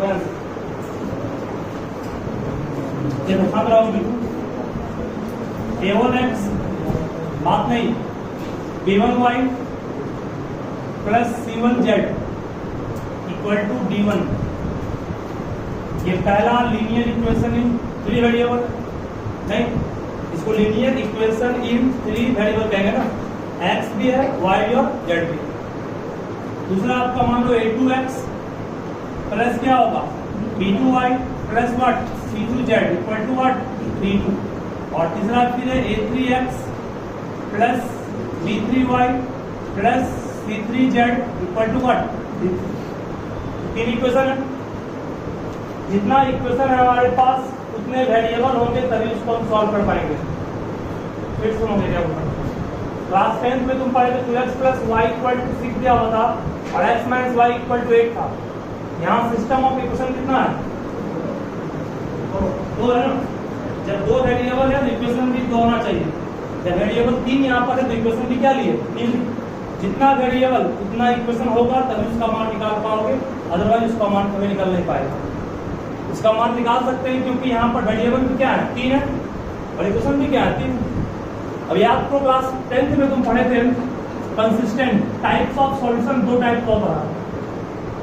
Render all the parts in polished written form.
ये ध्यान रहो बिल्कुल। a1x बात नहीं, b1y plus c1z equal to d1। ये पहला लीनियर इक्वेशन इन 3 वेरिएबल, नहीं इसको लीनियर इक्वेशन इन 3 वेरिएबल कहेंगे ना, x भी है, y भी और z भी। दूसरा आपका मान लो a2x प्लस क्या होगा b2y plus what c2z equal to what 3 और तीसरा फिर है a3x plus b3y plus c3z equal to what 3 equation है। जितना इक्वेशन है हमारे पास उतने वेरिएबल होंगे तभी उसको हम सॉल्व कर पाएंगे। फिर सुनोगे क्या होगा। क्लास 10 में तुम पढ़े थे 2x plus Y equal to 6 दिया हुआ था और x minus Y equal to 8 था। यहाँ सिस्टम ऑफ इक्वेशन कितना है? दो है ना। जब दो वेरिएबल है तो इक्वेशन भी दो होना चाहिए। जब वेरिएबल 3 यहाँ पर है तो इक्वेशन भी क्या लिए 3। जितना वेरिएबल उतना इक्वेशन होगा तभी उसका मान निकाल पाओगे, अदरवाइज उसका मान कभी निकल नहीं पाएगा। उसका मान निकाल सकते हैं क्योंकि यहाँ पर वेरिएबल भी क्या है 3 है और इक्वेशन भी क्या है 3। अभी आपको क्लास 10th में तुम पढ़े थे कंसिस्टेंट टाइप्स ऑफ सॉल्यूशन, दो टाइप का होता है।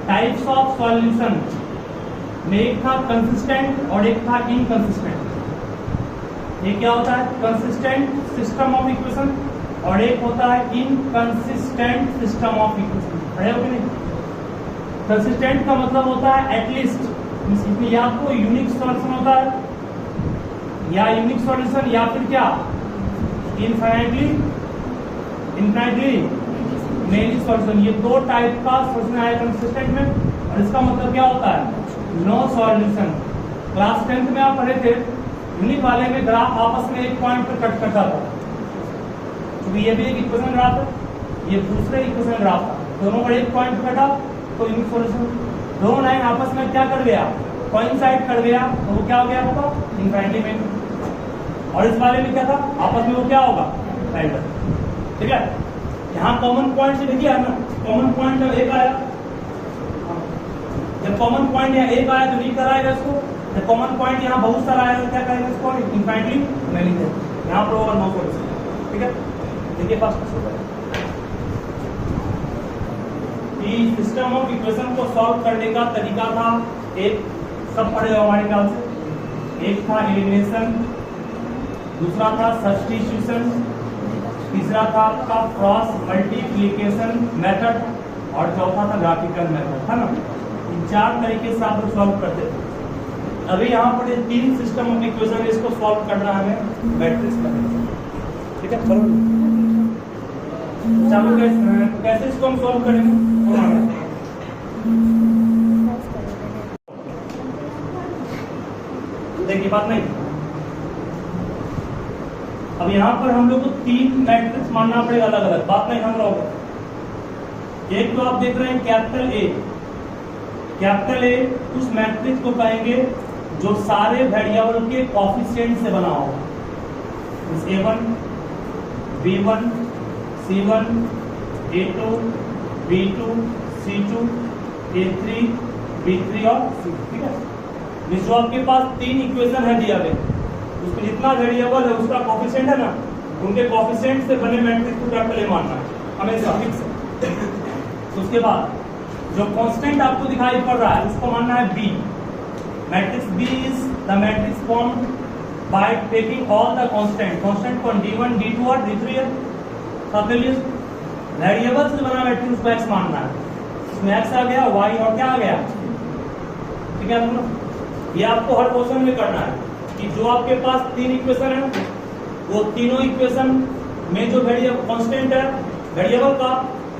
टाइप्स ऑफ सॉल्यूशन में एक था कंसिस्टेंट और एक था इनकंसिस्टेंट। ये क्या होता है? कंसिस्टेंट सिस्टम ऑफ इक्वेशन और एक होता है इनकंसिस्टेंट सिस्टम ऑफ इक्वेशन। पढ़े हो कि नहीं? कंसिस्टेंट का मतलब होता है एटलीस्ट, इसमें या तो यूनिक सॉल्यूशन होता है या यूनिक सॉल्यूशन या फिर क्या इनफाइनाइटली मेनी सॉल्यूशन। ये दो टाइप का सॉल्यूशन आया कंसिस्टेंट में और इसका मतलब क्या होता है नो सॉल्यूशन। क्लास 10th में आप पढ़े थे यूनिक वाले में ग्राफ आपस में एक पॉइंट पर कट करता था, क्योंकि ये भी एक इक्वेशन ग्राफ है, ये दूसरे इक्वेशन ग्राफ था, दोनों पर एक पॉइंट पर कटा तो यूनिक सॉल्यूशन। दोनों लाइन आपस में क्या कर गया कोइंसाइड कर गया तो वो क्या हो गया आपका इनफाइनाइटली मेनी। और इस वाले में क्या था आपस में वो क्या होगा पैरेलल। ठीक है, यहाँ कॉमन पॉइंट से देखिए ना, कॉमन पॉइंट जब एक आया, जब कॉमन पॉइंट यहाँ एक आया तो री कराएगा इसको, जब कॉमन पॉइंट यहाँ बहुत सारा आया तो क्या करेगा इसको इनफाइनाइटली मेनी। यहाँ पर होगा नो सॉल्यूशन। ठीक है, देखिए फर्स्ट सिस्टम ऑफ इक्वेशन को सॉल्व करने का तरीका था, एक सब पढ़े हो हमारे ख्याल से, एक था एलिमिनेशन, दूसरा था सब्स्टिट्यूशन, तीसरा था आपका क्रॉस मल्टीप्लिकेशन मेथड और चौथा था ग्राफिकल मेथड, है ना। इन 4 तरीके से आप लोग सॉल्व करते थे। अभी यहाँ पर 3 सिस्टम ऑफ इक्वेशन इसको सॉल्व करना है हमें मैट्रिक्स में। ठीक है, चलो चालू कैसे इसको हम सॉल्व करेंगे। देखिए बात नहीं, अब यहाँ पर हम लोग को 3 मैट्रिक्स मानना पड़ेगा अलग अलग, बात नहीं हम लोग। एक तो आप देख रहे हैं कैपिटल ए, कैपिटल ए उस मैट्रिक्स को कहेंगे जो सारे वेरिएबल के कोएफिशिएंट से बना होगा। A1, B1, C1, A2, B2, C2, A3, B3 और C। ठीक है, जो आपके पास 3 इक्वेशन है दिया गया, उसमें जितना वेरिएबल है उसका कोएफिशिएंट है ना, उनके कोएफिशिएंट से बने मैट्रिक्स को कैपिटल ए मानना है हमेशा फिक्स है। तो उसके बाद जो कांस्टेंट आपको दिखाई पड़ रहा है उसको मानना है B। Matrix B is the matrix formed by taking all the constant को D1, D2 और D3 है। सबके लिए वेरिएबल से बना मैट्रिक्स को x मानना है, इसमें x आ गया, y और क्या आ गया। ठीक है, ये आपको हर क्वेश्चन में करना है कि जो आपके पास 3 इक्वेशन है वो तीनों इक्वेशन में जो वेरिएबल कांस्टेंट है वेरिएबल का,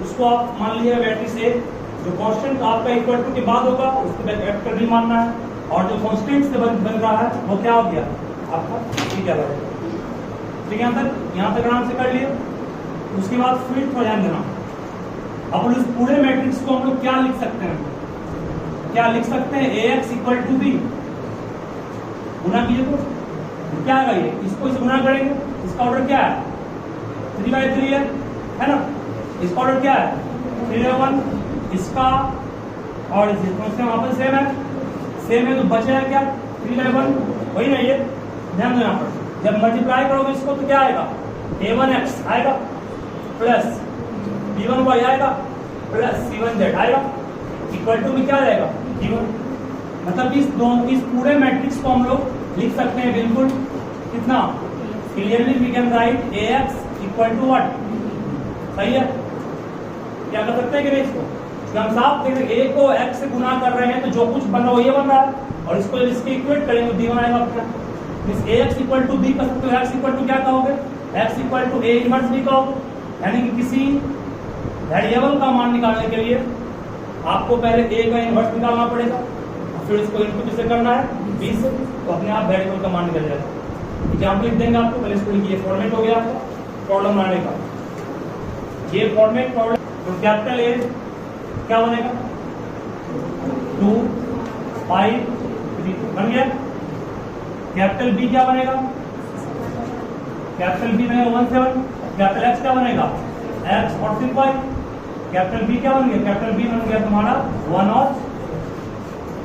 उसको आप मान लीजिए मैट्रिक्स ए। जो कांस्टेंट आपका इक्वल टू के बाद होगा उसको वेक्टर भी मानना है, और जो कांस्टेंट से बन रहा है वो क्या हो गया आपका ठीक है। ठीक है, यहाँ तक आराम से कर लिए। उसके बाद फिर थोड़ा ध्यान देना, अब इस पूरे मैट्रिक्स को हम लोग क्या लिख सकते हैं, क्या लिख सकते हैं ax इक्वल टू b। गुना कीजिए तो क्या आएगा, ये इसको इसे गुना करेंगे, इसका ऑर्डर क्या है 3/3 है ना, इसका ऑर्डर क्या है 3/1, इसका और इसका वापस सेम है सेम है तो बचेगा क्या 3/1 वही ना ये ध्यान दो यहाँ पर जब मल्टीप्लाई करोगे इसको तो क्या आएगा a1x आएगा प्लस b1y आएगा प्लस c1z आएगा इक्वल टू में क्या रहेगा d1 मतलब इस पूरे मैट्रिक्स को हम लोग लिख सकते हैं बिल्कुल कितना clearly we can write ax equal to what सही है क्या कर सकते हैं कि नहीं इसको हम साफ देख रहे हैं a को x से गुना कर रहे हैं तो जो कुछ बन रहा है वो ये बन रहा है और इसको जब इसके इक्वेट करेंगे तो d1 आएगा अपना इस ax इक्वल टू b कर सकते हो x इक्वल टू क्या कहोगे x equal to a inverse b कहोगे यानी कि किसी वेरिएबल का मान निकालने के लिए आपको पहले a का इनवर्स निकालना पड़ेगा फिर इसको इनपुट से करना है b से तो अपने आप वेरिएबल का मान निकल जाएगा एग्जाम्पल लिख देंगे आपको पहले इसको लिखिए फॉर्मेट हो गया आपका प्रॉब्लम बनाने का ये फॉर्मेट प्रॉब्लम तो कैपिटल ए क्या बनेगा 2 5 3 बन गया कैपिटल बी क्या बनेगा कैपिटल बी बनेगा 1 7 कैपिटल एक्स क्या बनेगा एक्स और 5 कैपिटल बी क्या बन गया कैपिटल बी बन गया तुम्हारा 1 और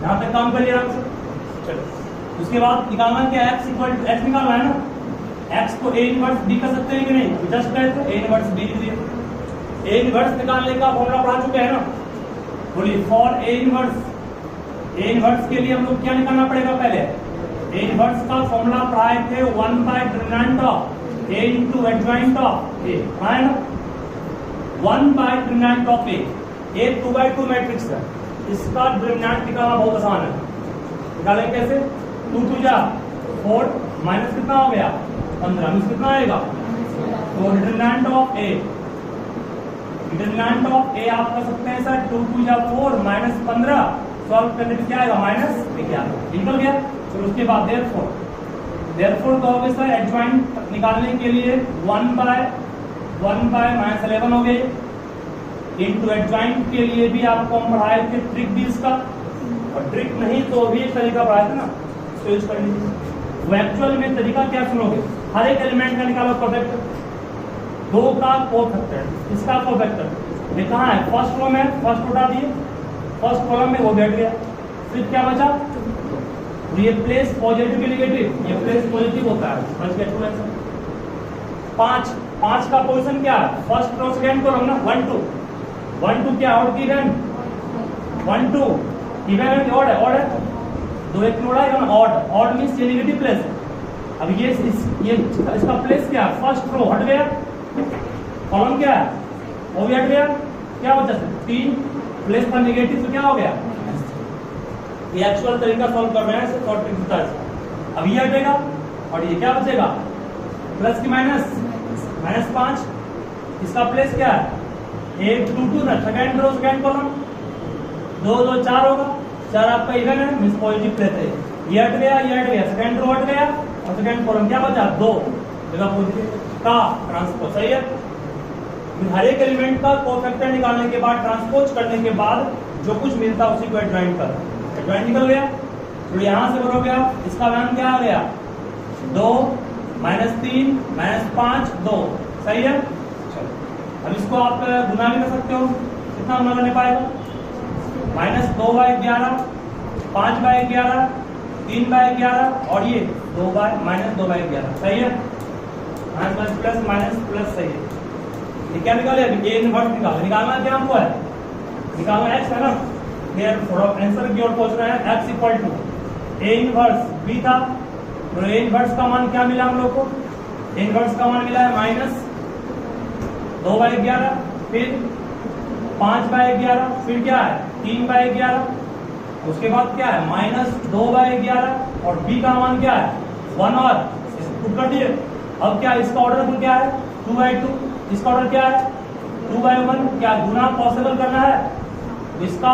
यहां तक काम कर लिया आपसे चलो उसके बाद निकालना क्या एक्स इक्वल टू एक्स निकालना है ना एक्स को ए इनवर्स बी कर सकते हैं कि नहीं जस्ट कहे तो ए इनवर्स बी लिख दिया ए इनवर्स निकालने का फॉर्मूला पढ़ा चुके हैं ना बोलिए फॉर ए इनवर्स के लिए हम लोग क्या निकालना पड़ेगा पहले ए इनवर्स का फॉर्मूला पढ़ाए थे one by determinant of A into adjoint of A है ना 1/डिटरमिनेंट ऑफ ए 2/2 मैट्रिक्स है इसका डिटरमिनेंट निकालना बहुत आसान है निकालें कैसे 2 2 जा 4 माइनस कितना हो गया 15 में कितना आएगा तो determinant of A determinant of A आप कर सकते हैं सर 2 2 जा 4 माइनस 15 सॉल्व करने पे क्या आएगा माइनस 11 निकल गया फिर उसके बाद देयरफॉर कहोगे सर एडजॉइंट निकालने के लिए 1/-11 हो गए इनटू एडजॉइंट के लिए भी आपको हम पढ़ाए थे ट्रिक भी इसका और ट्रिक नहीं तो भी एक तरीका पढ़ाया था ना इसको यूज कर लीजिए वो एक्चुअल में तरीका क्या सुनोगे हर एक एलिमेंट का निकालो कोफैक्टर 2 का कोफैक्टर इसका कोफैक्टर ये कहाँ है फर्स्ट रो में फर्स्ट उठा दिए फर्स्ट कॉलम में वो बैठ गया फिर क्या बचा ये प्लेस पॉजिटिव की नेगेटिव ये प्लेस पॉजिटिव होता है फर्स्ट गेट टू आंसर 5 का पोजीशन क्या है फर्स्ट रो सेकंड कॉलम ना 1 2 1 2 क्या ऑड की इवन 1 2 इवन है ऑड है 2 1 जोड़ा है ना ऑड मींस ये नेगेटिव प्लेस है अब ये इसका प्लेस क्या है फर्स्ट रो हट गया कॉलम क्या है वो भी हट गया क्या बचा 3 प्लेस पर नेगेटिव तो क्या हो गया ये एक्चुअल तरीका सॉल्व कर रहे हैं शॉर्ट ट्रिक बता है अब ये हटेगा और ये क्या बचेगा प्लस की माइनस 5 इसका प्लेस क्या है 1 2 2 ना सेकंड रो सेकंड कॉलम 2 2 4 होगा 4 आपका इवन है मींस पॉजिटिव प्लेस है ये हट गया सेकंड रो हट गया और सेकंड कॉलम क्या बचा 2 जगह पॉजिटिव का ट्रांसपोज सही है हर एक एलिमेंट का कोफैक्टर निकालने के बाद ट्रांसपोज करने के बाद जो कुछ मिलता है उसी को एडजॉइंट कर एडजॉइंट निकल गया तो यहां से बोलोगे आप इसका वैल्यू क्या आ गया 2 -3 -5 2 सही है चलो अब इसको आप गुना भी कर सकते हो कितना गुना करने पाएगा -2/11 5/11 3/11 और ये 2/-2/11 सही है प्लस माइनस प्लस सही है ये क्या निकाले अभी ए इनवर्स निकालना क्या हमको है निकालना x है ना फिर थोड़ा आंसर की ओर पहुंच रहे हैं x equal to A inverse b था तो ए इनवर्स का मान क्या मिला हम लोग को ए इनवर्स का मान मिला है -2/11 फिर 5/11 फिर क्या है 3/11 उसके बाद क्या है -2/11 और b का मान क्या है 1 और पुट कर दिए अब क्या इसका ऑर्डर क्या है 2/2 इसका ऑर्डर क्या है 2/1 क्या गुना पॉसिबल करना है इसका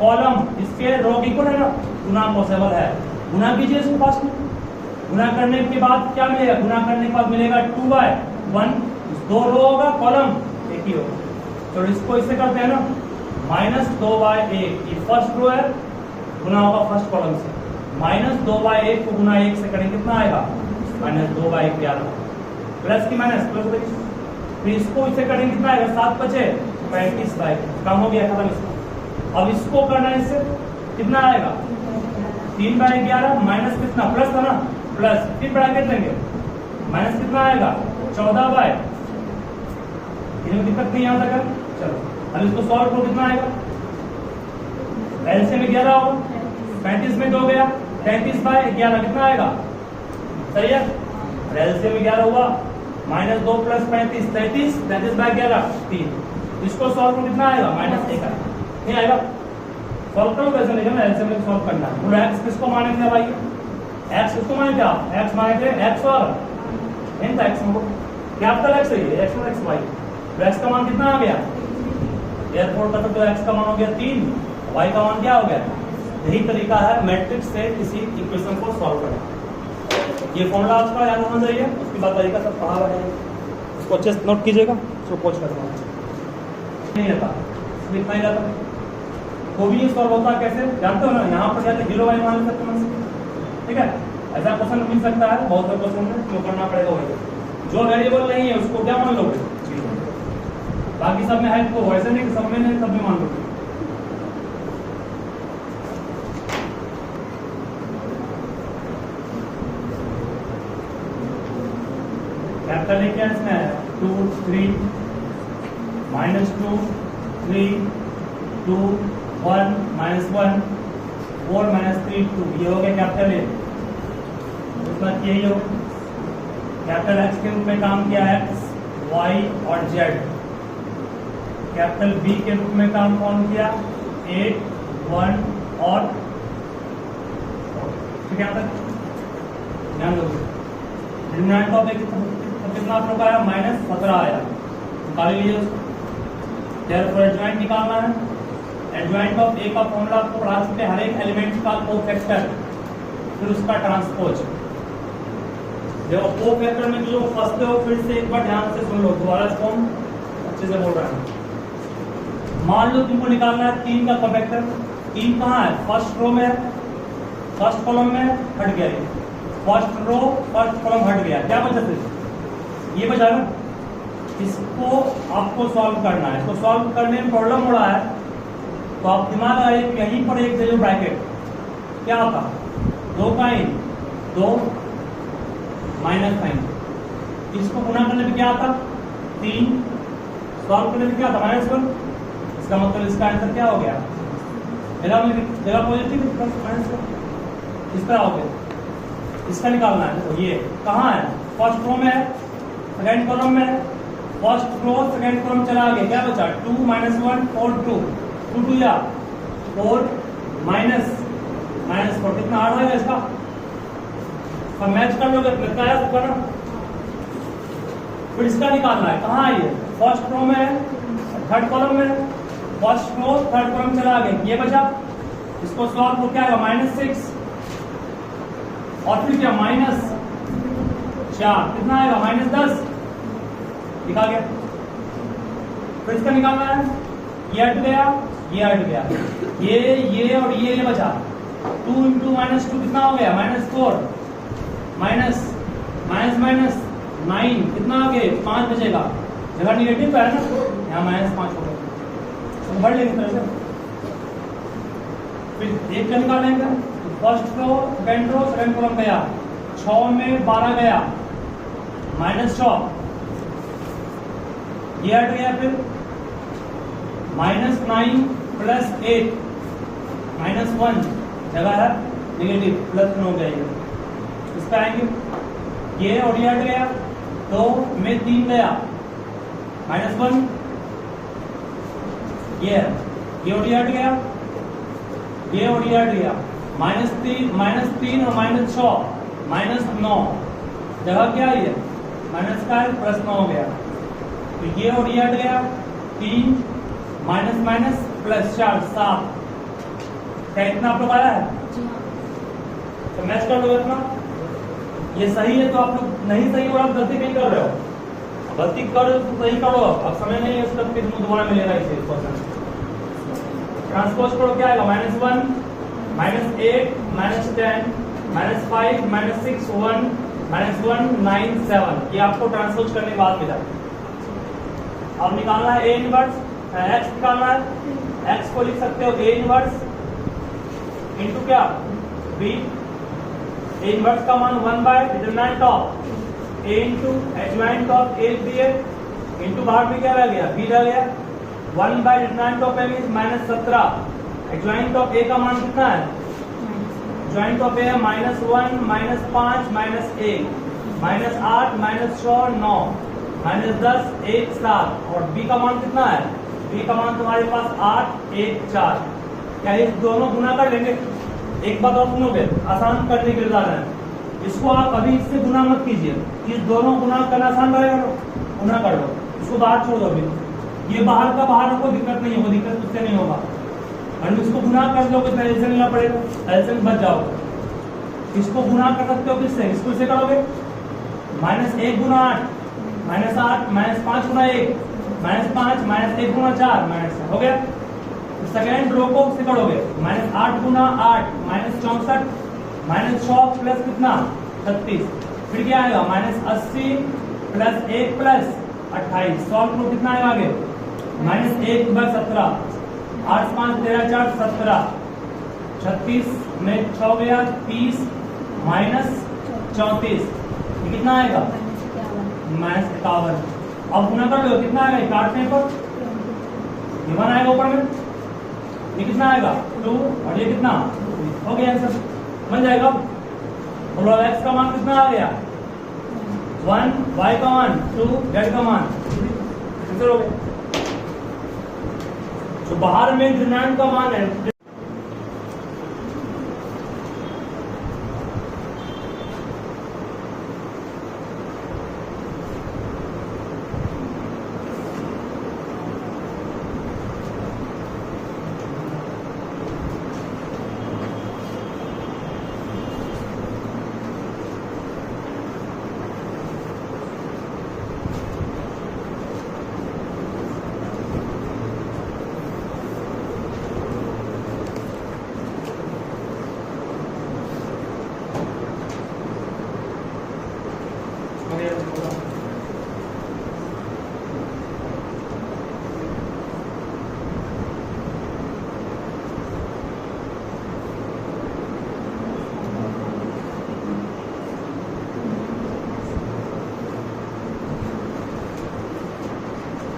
कॉलम इसके रो की इक्वल है ना गुना पॉसिबल है गुना कीजिए इसको फर्स्ट में गुना करने के बाद क्या मिलेगा गुना करने के बाद मिलेगा 2/1 2 रो होगा कॉलम एक ही होगा तो इसको इससे करते हैं ना -2/1 ये फर्स्ट रो है गुना होगा फर्स्ट कॉलम से -2/1 को गुना 1 से करेंगे कितना आएगा -2/11 प्लस की माइनस प्लस फिर इसको इसे करेंगे कितना आएगा 7 बचे 35/1 कम हो गया खत्म इसका अब इसको करना है इससे कितना आएगा 3/11 माइनस कितना, प्लस था ना, प्लस फिर ब्रैकेट लेंगे, माइनस कितना आएगा 14/, इनमें दिक्कत नहीं यहाँ तक है। चलो अब इसको सॉल्व करो, कितना आएगा, एलसीएम में 11 होगा, 35 में 2 गया, 33/11 कितना आएगा, सही है, एलसीएम में 11 हुआ, -2 + 35 33, 33/11 3, इसको सॉल्व करो कितना आएगा, -1 नहीं आएगा, सॉल्व करो कैसे नहीं ना, एलसीएम में सॉल्व करना है। बोलो एक्स किसको माने थे भाई, एक्स किसको माने थे आप, एक्स माने थे एक्स और इन एक्स को कैपिटल एक्स है ये, एक्स और एक्स वाई, तो एक्स का मान कितना आ गया, एयरपोर्ट का तो एक्स का मान हो गया 3, वाई का मान क्या हो गया। यही तरीका है मैट्रिक्स से किसी इक्वेशन को सॉल्व करना। ये फॉर्मूला आपका याद होना चाहिए, उसके बाद तरीका सब पढ़ा हुआ है, उसको अच्छे से नोट कीजिएगा, उसको पोच करना नहीं रहता, इतना ही रहता। तो भी ये सॉल्व होता कैसे जानते हो ना, यहाँ पर जाते 0 वाई मान सकते हैं, ठीक है, ऐसा क्वेश्चन मिल सकता है बहुत सारे क्वेश्चन में, जो करना पड़ेगा वही, जो वेरिएबल नहीं है उसको क्या मान लोगे, बाकी सब में है तो वैसे नहीं, सब में नहीं, सब में मान लोगे। कैपिटल ए क्या इसमें है 2 3 -2 3 2 1 -1 4 -3 2, ये हो गया कैपिटल ए। उसका यही हो कैपिटल एक्स के रूप में काम किया एक्स वाई और जेड, कैपिटल बी के रूप में काम कौन किया 8 1 और ठीक है, ध्यान दो डिटरमिनेंट ऑफ एक कितना आप लोग आया -17 आया, निकाल लीजिए उसको। देयरफॉर एडजॉइंट निकालना है, एडजॉइंट ऑफ ए का फॉर्मूला आपको पढ़ा चुके, हर एक एलिमेंट का कोफैक्टर फिर उसका ट्रांसपोज। जब कोफैक्टर में जो फंसते हो फिर से एक बार ध्यान से सुन लो, दोबारा इसको हम अच्छे से बोल रहे हैं। मान लो तुमको निकालना है 3 का कोफैक्टर, 3 कहाँ है, फर्स्ट रो में है, फर्स्ट कॉलम में हट गया, फर्स्ट रो फर्स्ट कॉलम हट गया, क्या बचा फिर ये बचा ना, इसको आपको सॉल्व करना है। इसको सॉल्व करने में प्रॉब्लम हो रहा है तो आप दिमाग आए यहीं पर एक जो ब्रैकेट क्या होता, 2 का इन 2 -9, इसको गुना करने में क्या आता 3, सॉल्व करने में क्या आता -1, इसका मतलब इसका आंसर क्या हो गया, जगह पॉजिटिव -1 इस तरह हो गया। इसका निकालना है, तो ये कहाँ है, फर्स्ट रो में है, सेकेंड कॉलम में है, फर्स्ट रो सेकेंड कॉलम चला गया, क्या बचा 2 -1 4 2 2 2 या 4 -4 कितना आ रहा है इसका, अब मैच कर लोगे लगता है उसका ना। फिर इसका निकालना है, कहाँ है ये, फर्स्ट रो में है, थर्ड कॉलम में, फर्स्ट रो थर्ड कॉलम चला गया, ये बचा, इसको सॉल्व हो क्या आएगा -6 और फिर क्या -4 कितना आएगा -10, दिखा गया। फिर इसका निकालना है, ये हट गया, ये हट गया, ये और ये बचा, 2 × -2 कितना हो गया -4 -9 कितना आ गया 5 बचेगा, जगह निगेटिव है ना, यहाँ -5 हो गया, तो बढ़ लेंगे तरह से। फिर एक का निकालेंगे, फर्स्ट रो सेकेंड कॉलम गया, 6 में 12 गया -6, ये हट गया, फिर -9 + 8 -1 जगह है नेगेटिव, +1 हो गया, ये इस पे आएंगे, ये और ये हट गया, 2 में 3 गया -1, ये और ये हट गया, ये और ये हट गया -3 और -6 -9 जगह क्या है, ये माइनस का है +9 हो गया, तो ये और ये हट गया, 3 -4 7, क्या इतना आप लोग आया है, तो मैच कर लो इतना, ये सही है तो आप लोग, नहीं सही और आप गलती नहीं कर रहे हो, गलती कर तो सही करो, अब समय नहीं है उसका, फिर दोबारा मिलेगा इसे क्वेश्चन। ट्रांसपोज करो क्या आएगा -1 -8 -10 -5 -6 1 -1 9 7, ये आपको ट्रांसपोज करने के बाद मिला। अब निकालना है A इनवर्स, x निकालना है, x को लिख सकते हो A इनवर्स इनटू क्या बी, ए इनवर्स का मान 1 by determinant of A into adjoint of A B A into बाहर में क्या रह गया, बी रह गया। 1 by determinant of A means -17, adjoint of A का मान कितना है, एडजॉइंट ऑफ ए है -1 -5 -1 -8 -4 9 -10 1 7 और बी का मान कितना है, बी का मान तुम्हारे पास 8 1 4। क्या ये दोनों गुना कर लेंगे? एक बात और सुनोगे, आसान करने के लिए जा रहे हैं, इसको आप अभी इससे गुना मत कीजिए, इस दोनों गुना करना आसान रहेगा, गुना कर लो, इसको बाहर छोड़ दो अभी, ये बाहर का बाहर को दिक्कत नहीं होगा, दिक्कत उससे नहीं होगा, और इसको गुना कर लोगे तो एलसीएम लेना पड़ेगा, एलसीएम बच जाओगे। इसको गुना कर सकते हो किससे, इसको से करोगे -1 गुना 8 -8 -5 गुना 1 -5 -1 गुना 4 हो गया। सेकेंड रो को से करोगे -8 गुना 8 -64 -100 प्लस कितना 36, फिर क्या आएगा -80 प्लस 1 प्लस 28, सॉल्व करो कितना आएगा आगे -1 बस 17, 8 5 13 4 17, 36 में 6 गया 30 -34, ये कितना आएगा -51। अब गुना कर लो कितना आएगा, काटने पर ये 1 आएगा ऊपर में, ये कितना आएगा 2 और ये कितना हो गया आंसर, बन जाएगा। बोलो x का मान कितना आ गया 1, y का मान 2, z का मान आंसर हो गया। जो बाहर में डिटरमिनेंट का मान है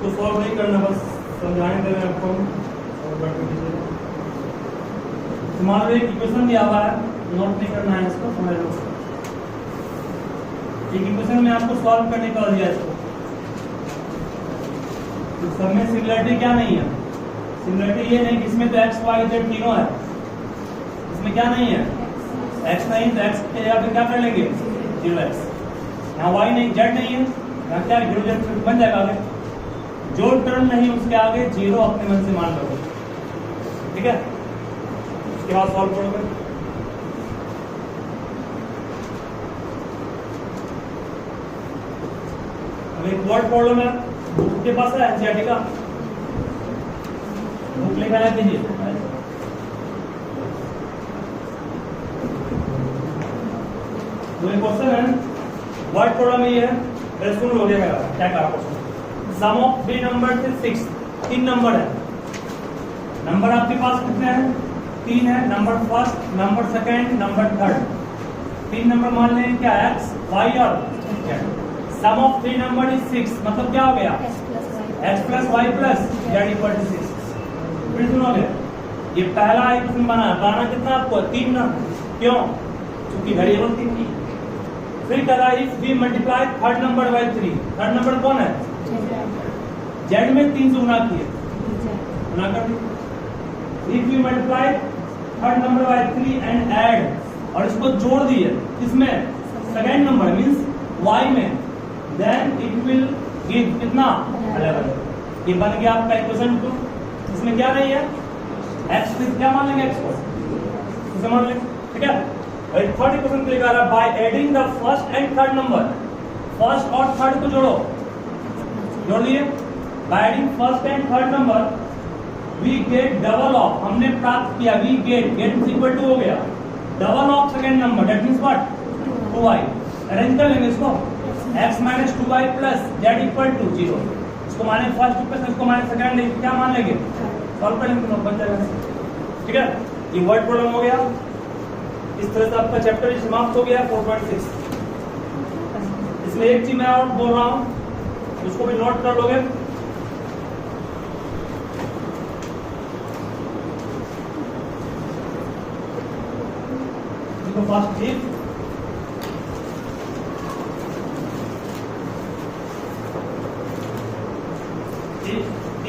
तो सॉल्व नहीं करना, बस समझाने दे रहे हैं आपको। तुम्हारे एक इक्वेशन दिया हुआ है, नोट नहीं करना है इसको, समझ लो। एक इक्वेशन में आपको सॉल्व करने का दिया इसको, तो सब में सिमिलरिटी क्या नहीं है, सिमिलरिटी ये नहीं कि इसमें तो x y z तीनों है, इसमें क्या नहीं है x नहीं, तो x के जगह पे क्या कर लेंगे 0x, यहाँ y नहीं z नहीं है, यहाँ क्या 0z बन जाएगा आगे, जो टर्म नहीं उसके आगे 0 अपने मन से मान लो, ठीक है। उसके बाद सॉल्व करोगे। अब एक वर्ड प्रॉब्लम है, बुक के पास है एनसीईआरटी का, बुक लेकर आया कीजिए। तो एक क्वेश्चन है, वर्ड प्रॉब्लम ये है, पहले सुन लो क्या कहा क्वेश्चन। सम ऑफ 3 नंबर से 6, 3 नंबर है, नंबर आपके पास कितने हैं 3 है, number first, number second, number third, 3 number मान लें क्या x y और z। Sum of 3 number is 6, मतलब क्या हो गया x plus y plus z equal to 6। फिर सुनोगे, ये पहला इक्वेशन बनाना कितना आपको 3 ना, क्यों, क्योंकि वेरिएबल 3 की। फिर कह रहा है if we multiply third number by 3, third number कौन है z में 3 से गुना किए, गुना कर दिए। If we multiply third number by 3 and add, और इसको जोड़ दिए किसमें सेकंड नंबर मींस y में, देन इट विल गिव कितना 11। ये बन गया आपका इक्वेशन 2। इसमें क्या नहीं है x, क्या मान लेंगे x को, इसे मान लेंगे, ठीक है। और थर्ड इक्वेशन के लिए कह रहा है by adding the first and third number, first और थर्ड को जोड़ो, जोड़ लिए, by adding first and third number we get double of, हमने प्राप्त किया, we get is equal to हो गया double of second number, that means what 2y। Arrange कर लेंगे इसको, x minus 2y plus z equal to 0, इसको माने फर्स्ट प्लस इसको माने सेकंड, क्या मान लेंगे, सॉल्व कर लेंगे, बन जाएगा, ठीक है। ये वर्ड प्रॉब्लम हो गया। इस तरह से आपका चैप्टर समाप्त हो गया 4.6। इसमें एक चीज मैं और बोल रहा हूं, उसको भी नोट कर लोगे। देखो फर्स्ट चीज,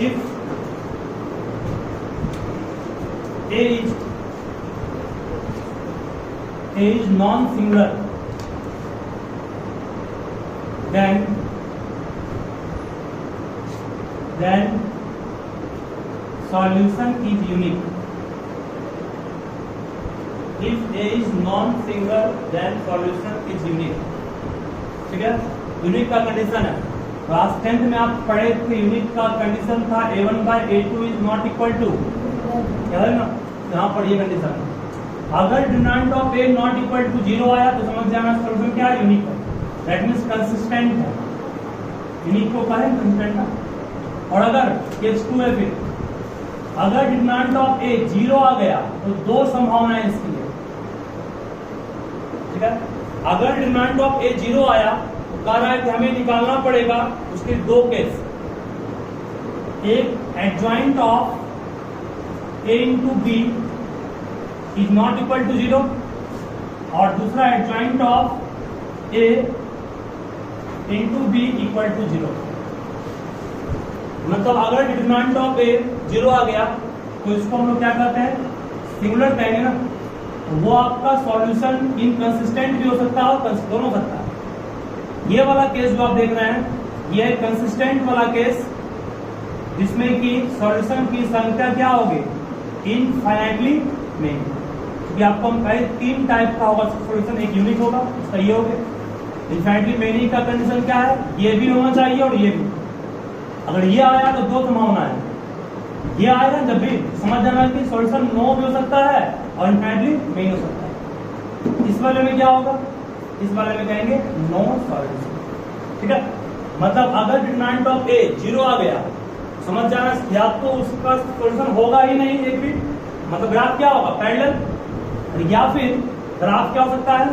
if A is non-singular, then solution is unique. If A is non-singular, then solution is unique. ठीक है, यूनिक का कंडीशन है। क्लास 10th में आप पढ़े थे, यूनिट का कंडीशन था A1/A2 is not equal to, क्या है ना, यहाँ पर ये कंडीशन। अगर determinant of A not equal to 0 आया तो समझ जाना सॉल्यूशन क्या है, यूनिक है, दैट मींस कंसिस्टेंट है। यूनिक को कहें कंसिस्टेंट है। और अगर केस 2 है, फिर अगर डिटरमिनेंट ऑफ A 0 आ गया तो दो संभावनाएं इसकी है, ठीक है। अगर डिटरमिनेंट ऑफ A 0 आया तो कह रहा है कि हमें निकालना पड़ेगा उसके दो केस, एक adjoint of A into B is not equal to 0 और दूसरा adjoint of A into B equal to 0। मतलब अगर डिटरमिनेंट ऑफ A 0 आ गया तो इसको हम लोग क्या कहते हैं, सिंगुलर कहेंगे ना। वो आपका सॉल्यूशन इनकंसिस्टेंट भी हो सकता है और दोनों हो सकता है। ये वाला केस जो आप देख रहे हैं, ये है कंसिस्टेंट वाला केस, जिसमें कि सॉल्यूशन की संख्या क्या होगी, इनफाइनाइटली मेनी। क्योंकि आपको हम कहे 3 टाइप का होगा सॉल्यूशन, एक यूनिक होगा, उसका ये हो गया। इनफाइनाइटली मेनी का कंडीशन क्या है, ये भी होना चाहिए और ये भी। अगर ये आया तो दो संभावना है, ये आएगा जब भी समझ जाना कि सॉल्यूशन नो भी हो सकता है और इनफाइनाइटली मेनी हो सकता है। इस वाले में क्या होगा, इस वाले में कहेंगे नो सॉल्यूशन, ठीक है। मतलब अगर डिटरमिनेंट ऑफ A 0 आ गया समझ जाना या तो उसका सॉल्यूशन होगा ही नहीं एक भी, मतलब ग्राफ क्या होगा, पैरेलल, या फिर ग्राफ क्या हो सकता है,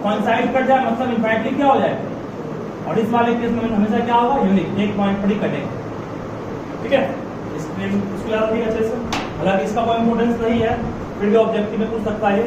कोइंसाइड कर जाए, मतलब इनफाइनाइटली क्या हो जाएगा। और इस वाले केस में हमेशा क्या होगा, यूनिक, एक पॉइंट पर ही कटेगा, ठीक है। इसको याद रखिए अच्छे से। हालांकि इसका कोई इंपोर्टेंस नहीं है, फिर भी ऑब्जेक्टिव में पूछ सकता है ये।